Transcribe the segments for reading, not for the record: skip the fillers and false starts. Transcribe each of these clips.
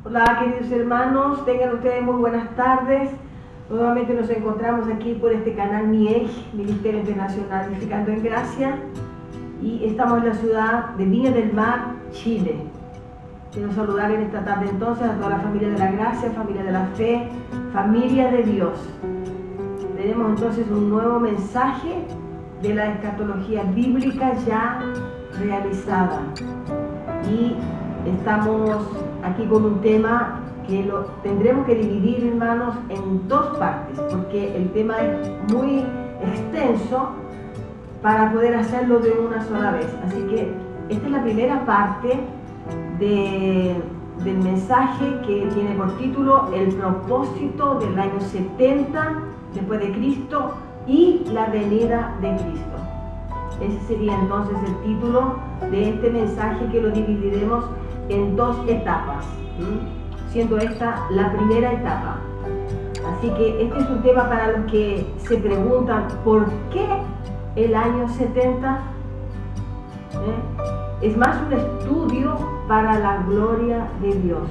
Hola queridos hermanos, tengan ustedes muy buenas tardes. Nuevamente nos encontramos aquí por este canal MIEG, Ministerio Internacional Edificando en Gracia, y estamos en la ciudad de Viña del Mar, Chile. Quiero saludar en esta tarde entonces a toda la familia de la gracia, familia de la fe, familia de Dios. Tenemos entonces un nuevo mensaje de la escatología bíblica ya realizada. Y estamos aquí con un tema que lo tendremos que dividir, hermanos, en dos partes, porque el tema es muy extenso para poder hacerlo de una sola vez. Así que esta es la primera parte del mensaje que tiene por título El propósito del año 70 después de Cristo y la venida de Cristo. Ese sería entonces el título de este mensaje, que lo dividiremos en dos etapas, siendo esta la primera etapa. Así que este es un tema para los que se preguntan ¿por qué el año 70? Es más un estudio para la gloria de Dios.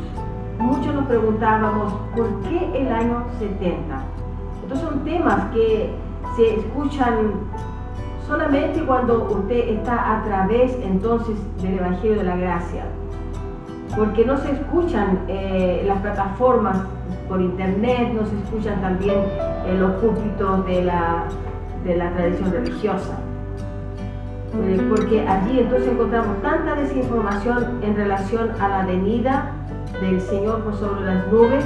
Muchos nos preguntábamos ¿por qué el año 70? Estos son temas que se escuchan solamente cuando usted está a través entonces del Evangelio de la Gracia, porque no se escuchan las plataformas por internet, no se escuchan también en los púlpitos de la tradición religiosa, porque allí entonces encontramos tanta desinformación en relación a la venida del Señor por sobre las nubes.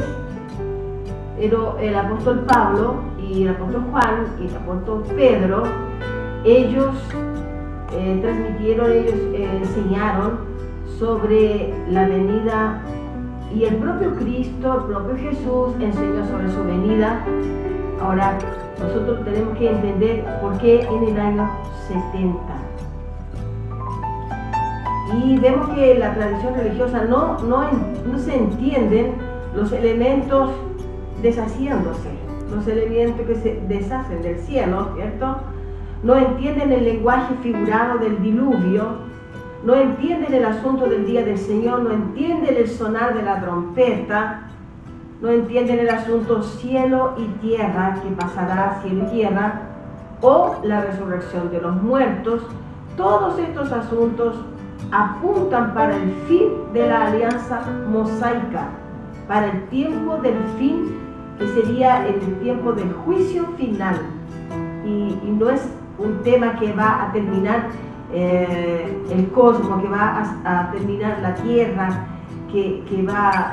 Pero el apóstol Pablo y el apóstol Juan y el apóstol Pedro, ellos transmitieron, ellos enseñaron sobre la venida, y el propio Cristo, el propio Jesús enseñó sobre su venida. Ahora nosotros tenemos que entender por qué en el año 70. Y vemos que en la tradición religiosa no se entienden los elementos deshaciéndose, los elementos que se deshacen del cielo, ¿cierto? No entienden el lenguaje figurado del diluvio, no entienden el asunto del día del Señor, no entienden el sonar de la trompeta, no entienden el asunto cielo y tierra, que pasará cielo y tierra, o la resurrección de los muertos. Todos estos asuntos apuntan para el fin de la alianza mosaica, para el tiempo del fin, que sería el tiempo del juicio final. Y no es un tema que va a terminar el cosmos, que va a terminar la tierra, que va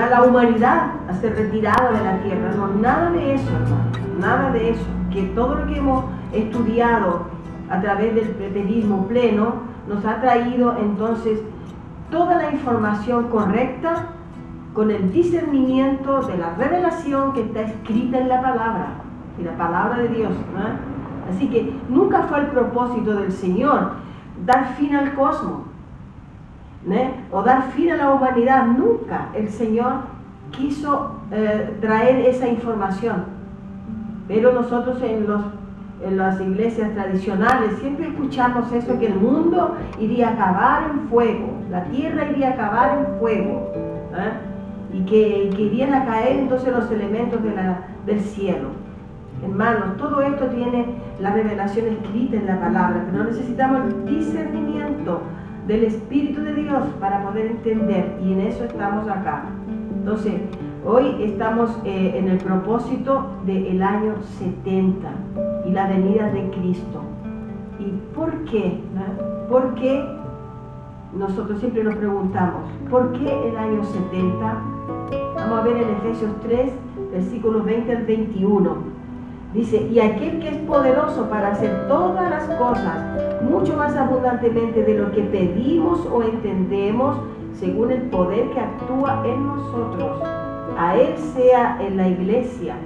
la humanidad a ser retirada de la tierra. No, nada de eso, hermano, nada de eso. Que todo lo que hemos estudiado a través del preterismo pleno nos ha traído entonces toda la información correcta, con el discernimiento de la revelación que está escrita en la palabra, y la palabra de Dios, ¿no? Así que nunca fue el propósito del Señor dar fin al cosmos, ¿no? O dar fin a la humanidad. Nunca el Señor quiso traer esa información. Pero nosotros en las iglesias tradicionales siempre escuchamos eso, que el mundo iría a acabar en fuego, la tierra iría a acabar en fuego, y que irían a caer entonces los elementos del cielo. Hermanos, todo esto tiene la revelación escrita en la palabra, pero necesitamos el discernimiento del Espíritu de Dios para poder entender, y en eso estamos acá. Entonces, hoy estamos en el propósito del año 70 y la venida de Cristo. ¿Y por qué? ¿Por qué? Nosotros siempre nos preguntamos, ¿por qué el año 70? Vamos a ver en Efesios 3, versículos 20 al 21. Dice, y aquel que es poderoso para hacer todas las cosas, mucho más abundantemente de lo que pedimos o entendemos, según el poder que actúa en nosotros. A Él sea en la iglesia,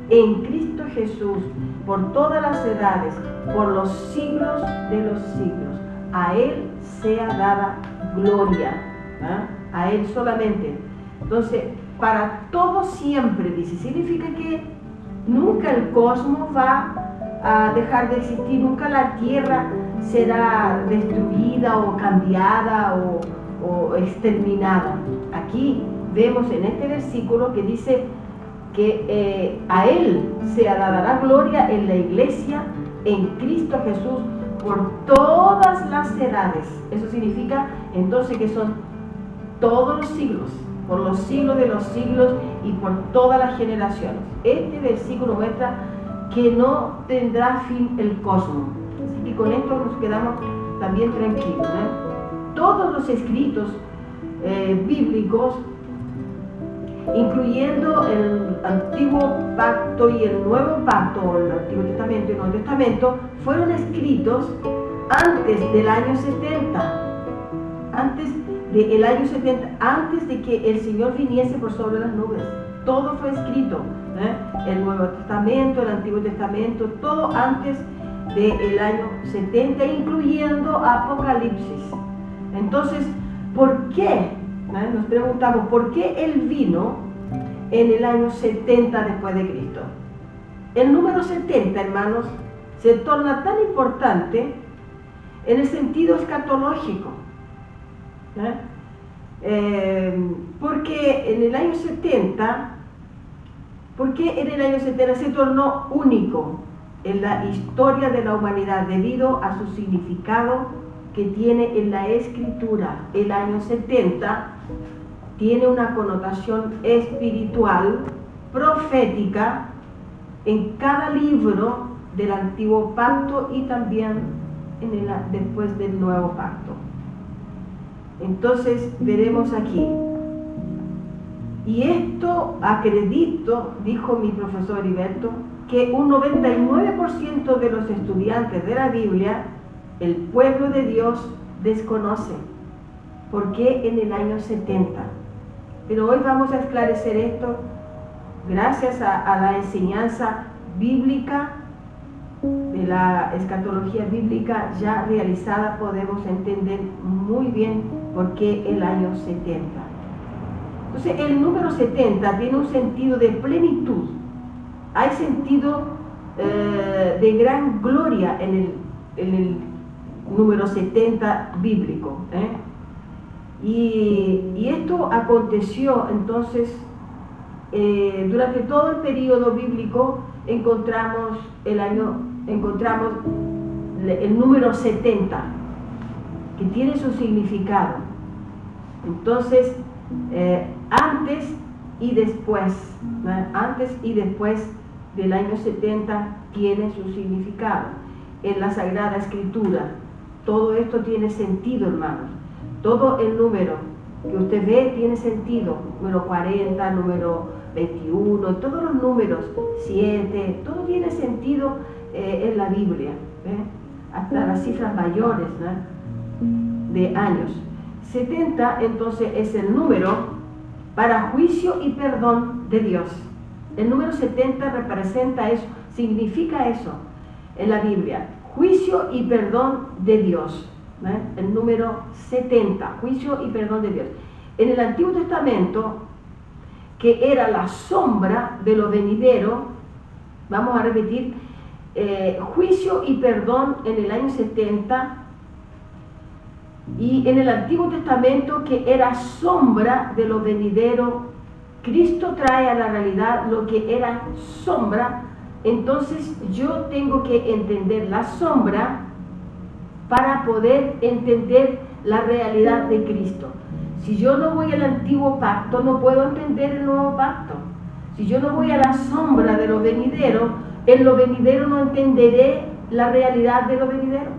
en Cristo Jesús, por todas las edades, por los siglos de los siglos. A Él sea dada gloria, a Él solamente. Entonces, para todo siempre, dice, significa que nunca el cosmos va a dejar de existir, nunca la tierra será destruida o cambiada o exterminada. Aquí vemos en este versículo que dice que a Él se dará gloria en la iglesia, en Cristo Jesús, por todas las edades. Eso significa entonces que son todos los siglos, por los siglos de los siglos y por todas las generaciones. Este versículo muestra que no tendrá fin el cosmos. Así que con esto nos quedamos también tranquilos, ¿eh? Todos los escritos bíblicos, incluyendo el Antiguo Pacto y el Nuevo Pacto, el Antiguo Testamento y el Nuevo Testamento, fueron escritos antes del año 70, antes de que el Señor viniese por sobre las nubes. Todo fue escrito, el Nuevo Testamento, el Antiguo Testamento, todo antes del año 70, incluyendo Apocalipsis. Entonces, ¿por qué? Nos preguntamos, ¿por qué Él vino en el año 70 después de Cristo? El número 70, hermanos, se torna tan importante en el sentido escatológico, porque en el año 70, porque en el año 70 se tornó único en la historia de la humanidad debido a su significado que tiene en la Escritura. El año 70 tiene una connotación espiritual, profética, en cada libro del Antiguo Pacto y también después del Nuevo Pacto. Entonces veremos aquí, y esto acredito, dijo mi profesor Heriberto, que un 99% de los estudiantes de la Biblia, el pueblo de Dios, desconoce. ¿Por qué en el año 70? Pero hoy vamos a esclarecer esto gracias a la enseñanza bíblica, de la escatología bíblica ya realizada. Podemos entender muy bien por qué el año 70. Entonces, el número 70 tiene un sentido de plenitud. Hay sentido de gran gloria en el número 70 bíblico. Y esto aconteció entonces durante todo el periodo bíblico. Encontramos el número 70, que tiene su significado. Entonces, antes y después del año 70 tiene su significado. En la Sagrada Escritura, todo esto tiene sentido, hermanos. Todo el número que usted ve tiene sentido. Número 40, número 21, todos los números, 7, todo tiene sentido en la Biblia, hasta las cifras mayores, de años. 70 entonces es el número para juicio y perdón de Dios. El número 70 representa eso, significa eso en la Biblia, juicio y perdón de Dios. El número 70, juicio y perdón de Dios. En el Antiguo Testamento, que era la sombra de lo venidero, vamos a repetir, juicio y perdón en el año 70, y en el Antiguo Testamento, que era sombra de lo venidero, Cristo trae a la realidad lo que era sombra. Entonces yo tengo que entender la sombra para poder entender la realidad de Cristo. Si yo no voy al Antiguo Pacto, no puedo entender el Nuevo Pacto. Si yo no voy a la sombra de lo venidero, en lo venidero no entenderé la realidad de lo venidero.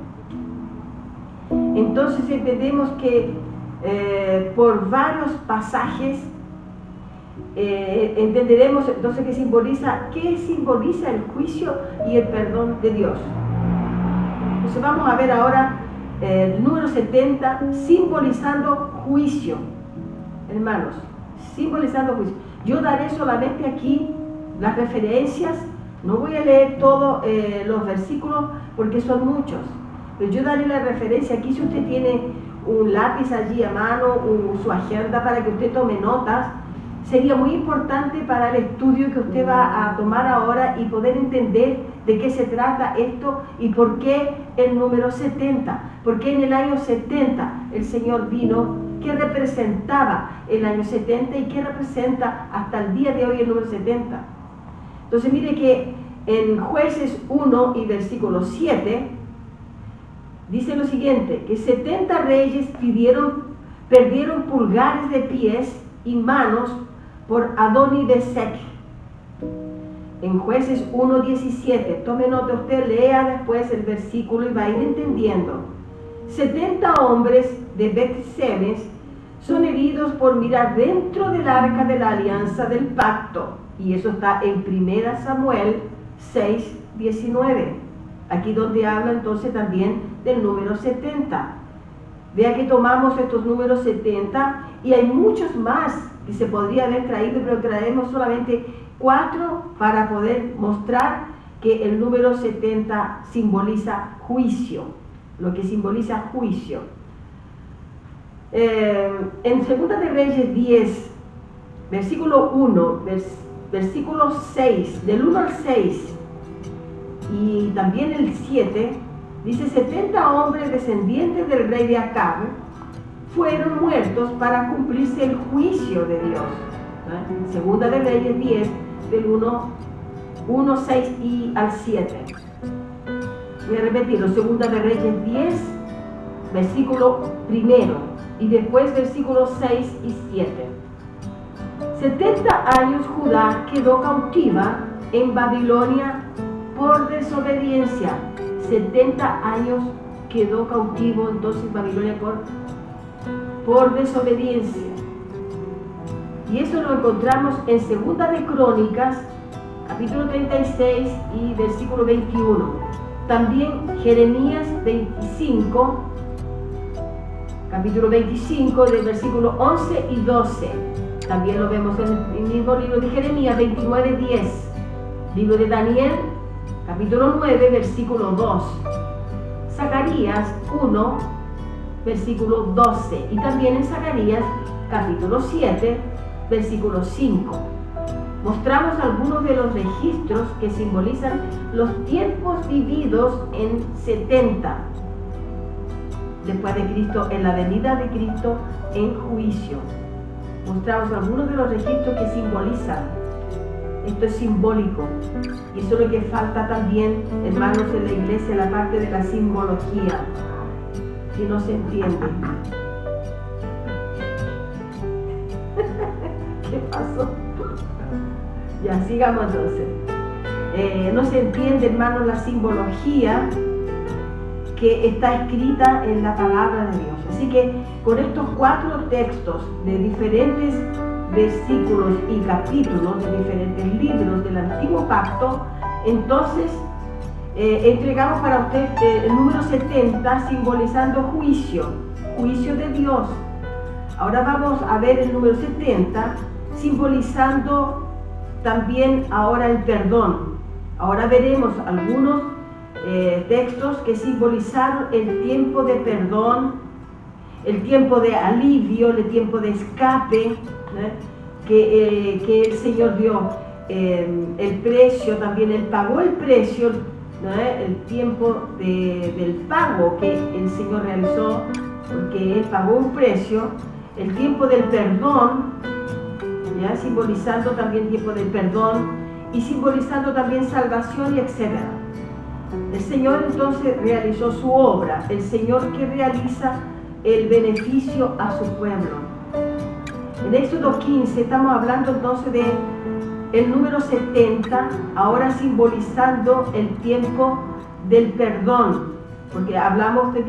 Entonces entendemos que por varios pasajes entenderemos entonces qué simboliza el juicio y el perdón de Dios. Entonces vamos a ver ahora el número 70 simbolizando juicio, hermanos, simbolizando juicio. Yo daré solamente aquí las referencias, no voy a leer todos los versículos porque son muchos, pero yo daré la referencia aquí. Si usted tiene un lápiz allí a mano, su agenda para que usted tome notas, sería muy importante para el estudio que usted va a tomar ahora y poder entender de qué se trata esto y por qué el número 70. Porque en el año 70 el Señor vino, qué representaba el año 70 y qué representa hasta el día de hoy el número 70. Entonces mire que en Jueces 1 y versículo 7 dice lo siguiente, que 70 reyes perdieron pulgares de pies y manos por Adoni-Bezek. En Jueces 1:17, tome nota usted, lea después el versículo y va a ir entendiendo. 70 hombres de Bet-Semes son heridos por mirar dentro del arca de la alianza del pacto. Y eso está en 1 Samuel 6:19. Aquí donde habla entonces también del número 70. Vea que tomamos estos números 70 y hay muchos más que se podría haber traído, pero traemos solamente 4 para poder mostrar que el número 70 simboliza juicio, lo que simboliza juicio. En 2 de Reyes 10, versículo 1, versículo 6, del 1 al 6 y también el 7, dice 70 hombres descendientes del rey de Acab fueron muertos para cumplirse el juicio de Dios. Segunda de Reyes 10, del 1, 6 y al 7. Voy a repetirlo, Segunda de Reyes 10, versículo 1, y después versículos 6 y 7. 70 años Judá quedó cautiva en Babilonia por desobediencia. 70 años quedó cautivo entonces Babilonia por desobediencia. Y eso lo encontramos en Segunda de Crónicas, capítulo 36 y versículo 21. También Jeremías 25, capítulo 25, del versículo 11 y 12. También lo vemos en el mismo libro de Jeremías 29:10. Libro de Daniel, capítulo 9, versículo 2. Zacarías 1, versículo 12. Y también en Zacarías, capítulo 7, versículo 5. Mostramos algunos de los registros que simbolizan los tiempos vividos en 70 después de Cristo, en la venida de Cristo en juicio. Mostramos algunos de los registros que simbolizan. Esto es simbólico. Y eso es lo que falta también, hermanos, en la iglesia, la parte de la simbología, que no se entiende. ¿Qué pasó? Ya, sigamos entonces. No se entiende, hermanos, la simbología que está escrita en la palabra de Dios. Así que con estos 4 textos de diferentes versículos y capítulos de diferentes libros del Antiguo Pacto, entonces entregamos para usted el número 70 simbolizando juicio de Dios. Ahora vamos a ver el número 70 simbolizando también ahora el perdón. Ahora veremos algunos textos que simbolizaron el tiempo de perdón, el tiempo de alivio, el tiempo de escape, que el Señor dio, el precio también, Él pagó el precio, el tiempo del pago que el Señor realizó, porque Él pagó un precio, el tiempo del perdón, ¿ya? Simbolizando también el tiempo del perdón y simbolizando también salvación y etcétera. El Señor entonces realizó su obra, el Señor que realiza el beneficio a su pueblo. En Éxodo 15 estamos hablando entonces de el número 70, ahora simbolizando el tiempo del perdón, porque hablamos de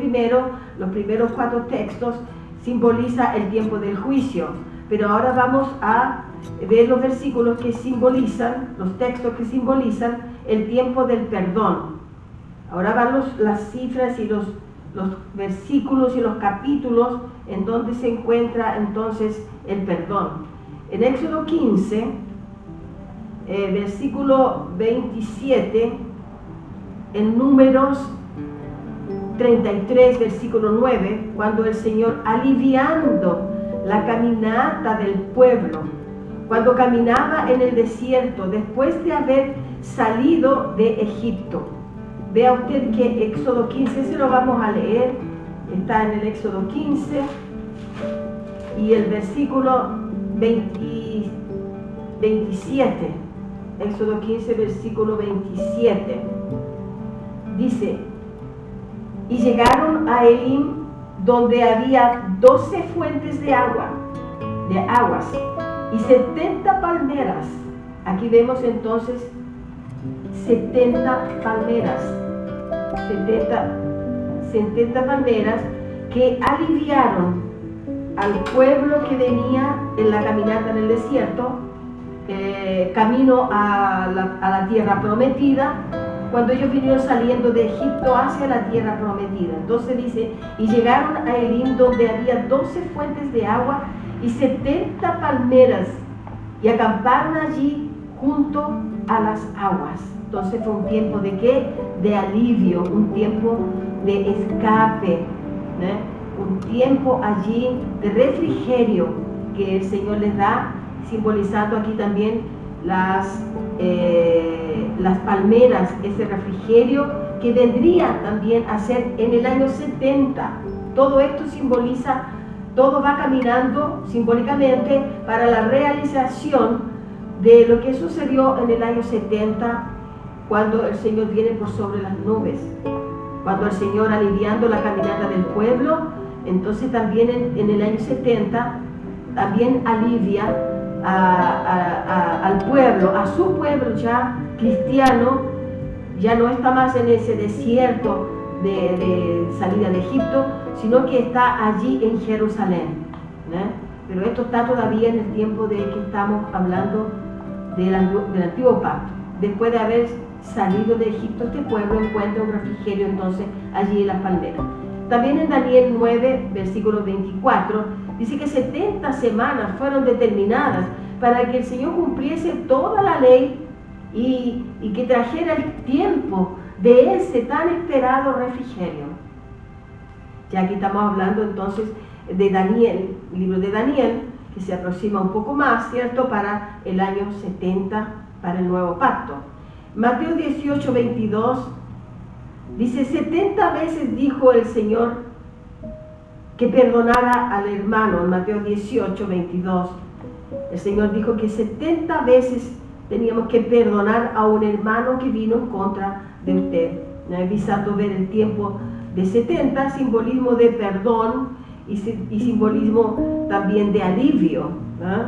los primeros 4 textos simboliza el tiempo del juicio, pero ahora vamos a ver los versículos que simbolizan, los textos que simbolizan el tiempo del perdón. Ahora van las cifras y los versículos y los capítulos en donde se encuentra entonces el perdón. En Éxodo 15, versículo 27, en Números 33, versículo 9, cuando el Señor, aliviando la caminata del pueblo, cuando caminaba en el desierto, después de haber salido de Egipto. Vea usted que Éxodo 15, se lo vamos a leer, está en el Éxodo 15, y el versículo 27, Éxodo 15, versículo 27, dice: y llegaron a Elim, donde había 12 fuentes de aguas, y 70 palmeras. Aquí vemos entonces 70 palmeras, 70 palmeras que aliviaron al pueblo que venía en la caminata en el desierto, camino a la tierra prometida, cuando ellos vinieron saliendo de Egipto hacia la tierra prometida. Entonces dice: y llegaron a Elim, donde había 12 fuentes de agua y 70 palmeras, y acamparon allí junto a las aguas. Entonces fue un tiempo de ¿qué? De alivio, un tiempo de escape, un tiempo allí de refrigerio que el Señor les da, simbolizando aquí también las palmeras, ese refrigerio que vendría también a ser en el año 70. Todo esto simboliza, todo va caminando simbólicamente para la realización de lo que sucedió en el año 70, cuando el Señor viene por sobre las nubes, cuando el Señor, aliviando la caminata del pueblo, entonces también en el año 70 también alivia al pueblo, a su pueblo ya cristiano. Ya no está más en ese desierto de salida de Egipto, sino que está allí en Jerusalén, pero esto está todavía en el tiempo de que estamos hablando del antiguo pacto. Después de haber salido de Egipto, este pueblo encuentra un refrigerio entonces allí en las palmeras. También en Daniel 9, versículo 24, dice que 70 semanas fueron determinadas para que el Señor cumpliese toda la ley y que trajera el tiempo de ese tan esperado refrigerio. Ya aquí estamos hablando entonces de Daniel, el libro de Daniel, que se aproxima un poco más, ¿cierto?, para el año 70, para el nuevo pacto. Mateo 18, 22 dice: 70 veces dijo el Señor que perdonara al hermano. En Mateo 18, 22, el Señor dijo que 70 veces teníamos que perdonar a un hermano que vino en contra de usted, avisando ver el tiempo de 70, simbolismo de perdón y simbolismo también de alivio,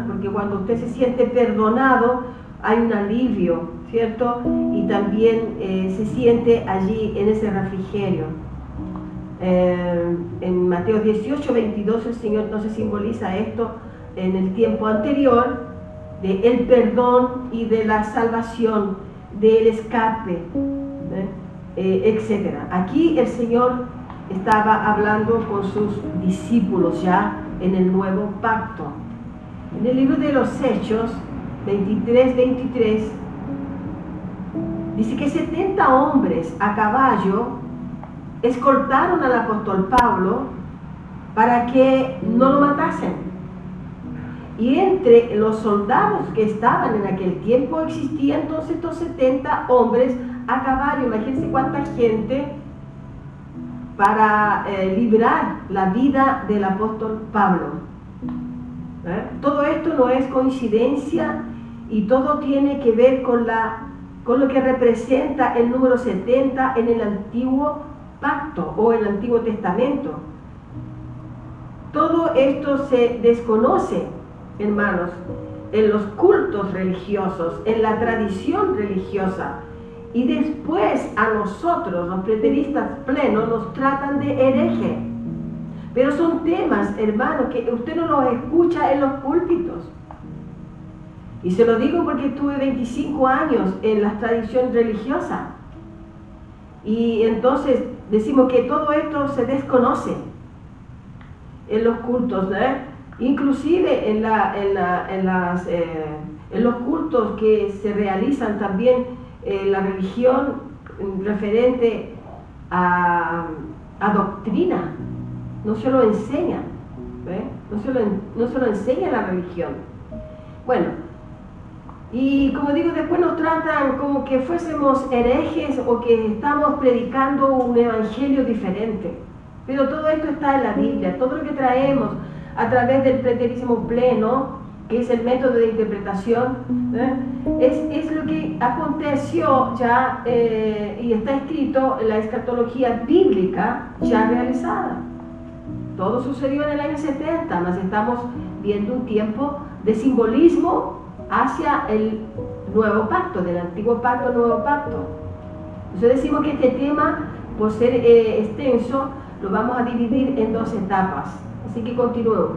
porque cuando usted se siente perdonado hay un alivio, ¿cierto? Y también se siente allí en ese refrigerio. En Mateo 18, 22 el Señor entonces simboliza esto en el tiempo anterior, de el perdón y de la salvación, del escape, etc. Aquí el Señor estaba hablando con sus discípulos ya en el nuevo pacto. En el libro de los Hechos 23, 23 dice que 70 hombres a caballo escoltaron al apóstol Pablo para que no lo matasen. Y entre los soldados que estaban en aquel tiempo existían entonces estos 70 hombres a caballo. Imagínense cuánta gente para librar la vida del apóstol Pablo. Todo esto no es coincidencia y todo tiene que ver con lo que representa el número 70 en el antiguo pacto o el Antiguo Testamento. Todo esto se desconoce, hermanos, en los cultos religiosos, en la tradición religiosa, y después a nosotros, los preteristas plenos, nos tratan de hereje. Pero son temas, hermanos, que usted no los escucha en los púlpitos. Y se lo digo porque estuve 25 años en la tradición religiosa. Y entonces decimos que todo esto se desconoce en los cultos, inclusive en los cultos que se realizan también la religión referente a doctrina. No se lo enseña, no se lo enseña la religión. Bueno, y como digo, después nos tratan como que fuésemos herejes o que estamos predicando un evangelio diferente. Pero todo esto está en la Biblia, todo lo que traemos a través del preterismo pleno, que es el método de interpretación, es lo que aconteció ya y está escrito en la escatología bíblica ya realizada. Todo sucedió en el año 70, mas estamos viendo un tiempo de simbolismo hacia el nuevo pacto, del antiguo pacto al nuevo pacto. Entonces decimos que este tema, por ser extenso, lo vamos a dividir en dos etapas. Así que continuemos.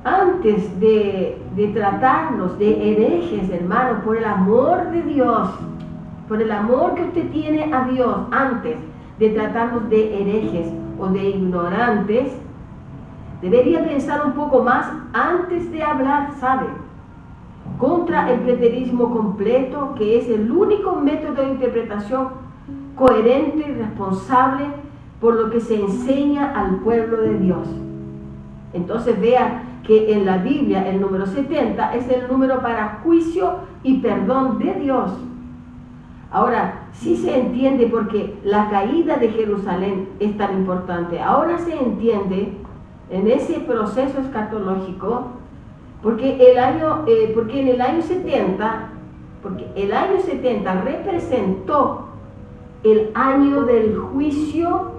Antes de tratarnos de herejes, hermanos, por el amor de Dios, por el amor que usted tiene a Dios, antes de tratarnos de herejes o de ignorantes, debería pensar un poco más antes de hablar, ¿sabe? Contra el preterismo completo, que es el único método de interpretación coherente y responsable por lo que se enseña al pueblo de Dios. Entonces vea que en la Biblia el número 70 es el número para juicio y perdón de Dios. Ahora, sí se entiende por qué la caída de Jerusalén es tan importante. Ahora se entiende en ese proceso escatológico porque en el año 70 representó el año del juicio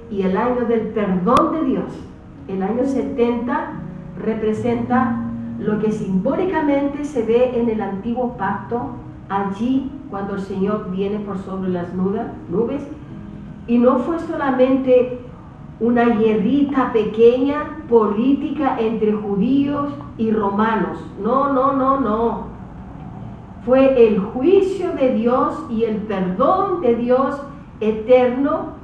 y el año del perdón de Dios. El año 70 representa lo que simbólicamente se ve en el antiguo pacto, allí cuando el Señor viene por sobre las nubes, y no fue solamente una guerrita pequeña política entre judíos y romanos, no, fue el juicio de Dios y el perdón de Dios eterno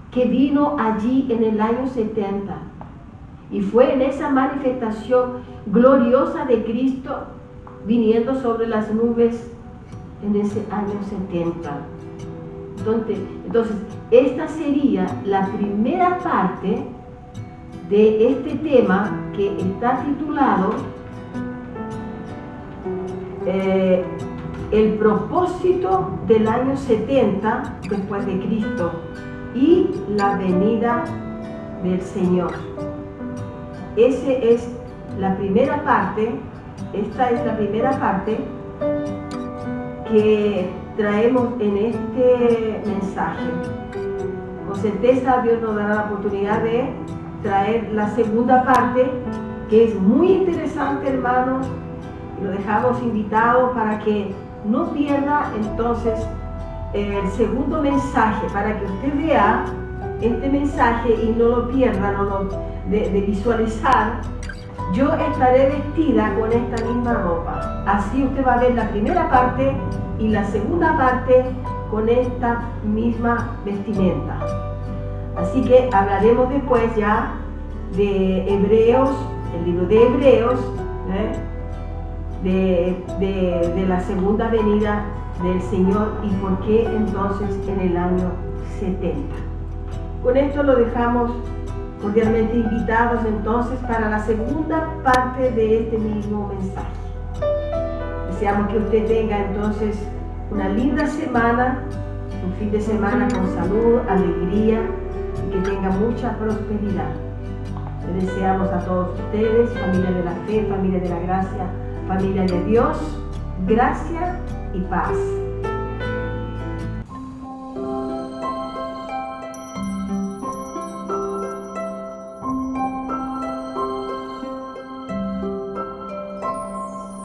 que vino allí en el año 70. Y fue en esa manifestación gloriosa de Cristo viniendo sobre las nubes en ese año 70. Entonces, esta sería la primera parte de este tema que está titulado el propósito del año 70 después de Cristo y la venida del Señor. Esa es la primera parte, esta es la primera parte que traemos en este mensaje. Con certeza Dios nos dará la oportunidad de traer la segunda parte, que es muy interesante, hermanos, y lo dejamos invitado para que no pierda entonces el segundo mensaje, para que usted vea este mensaje y no lo pierda, de visualizar. Yo estaré vestida con esta misma ropa, así usted va a ver la primera parte y la segunda parte con esta misma vestimenta. Así que hablaremos después ya de Hebreos, el libro de Hebreos, de la segunda venida del Señor y por qué entonces en el año 70. Con esto lo dejamos cordialmente invitados entonces para la segunda parte de este mismo mensaje. Deseamos que usted tenga entonces una linda semana, un fin de semana con salud, alegría y que tenga mucha prosperidad. Le deseamos a todos ustedes, familia de la fe, familia de la gracia, familia de Dios, gracia y paz.